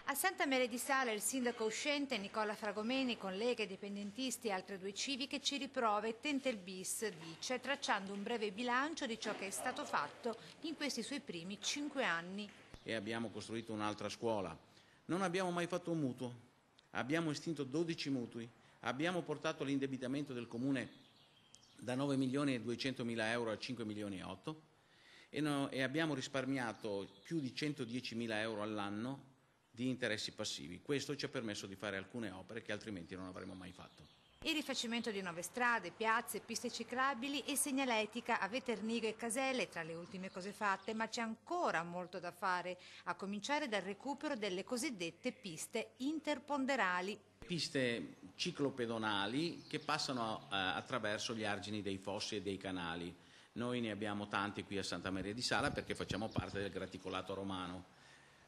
A Santa Maria di Sala il sindaco uscente Nicola Fragomeni con Lega, Indipendentisti e altre due civiche ci riprova e tenta il bis, dice, tracciando un breve bilancio di ciò che è stato fatto in questi suoi primi 5 anni. E abbiamo costruito un'altra scuola. Non abbiamo mai fatto un mutuo, abbiamo estinto 12 mutui, abbiamo portato l'indebitamento del Comune da 9 milioni e 200 mila euro a 5 milioni e 8 e abbiamo risparmiato più di 110 mila euro all'anno di interessi passivi. Questo ci ha permesso di fare alcune opere che altrimenti non avremmo mai fatto. Il rifacimento di nuove strade, piazze, piste ciclabili e segnaletica a Veternigo e Caselle tra le ultime cose fatte, ma c'è ancora molto da fare, a cominciare dal recupero delle cosiddette piste interponderali. Piste ciclopedonali che passano attraverso gli argini dei fossi e dei canali. Noi ne abbiamo tanti qui a Santa Maria di Sala perché facciamo parte del graticolato romano.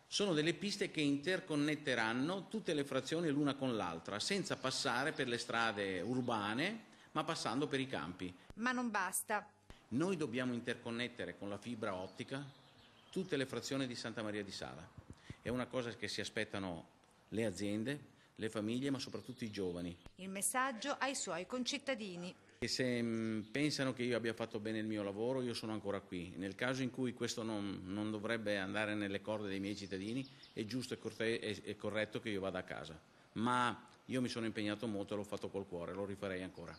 Sono delle piste che interconnetteranno tutte le frazioni l'una con l'altra, senza passare per le strade urbane, ma passando per i campi. Ma non basta. Noi dobbiamo interconnettere con la fibra ottica tutte le frazioni di Santa Maria di Sala. È una cosa che si aspettano le aziende, le famiglie, ma soprattutto i giovani. Il messaggio ai suoi concittadini. E se pensano che io abbia fatto bene il mio lavoro, io sono ancora qui. Nel caso in cui questo non dovrebbe andare nelle corde dei miei cittadini, è giusto e corretto che io vada a casa. Ma io mi sono impegnato molto e l'ho fatto col cuore, lo rifarei ancora.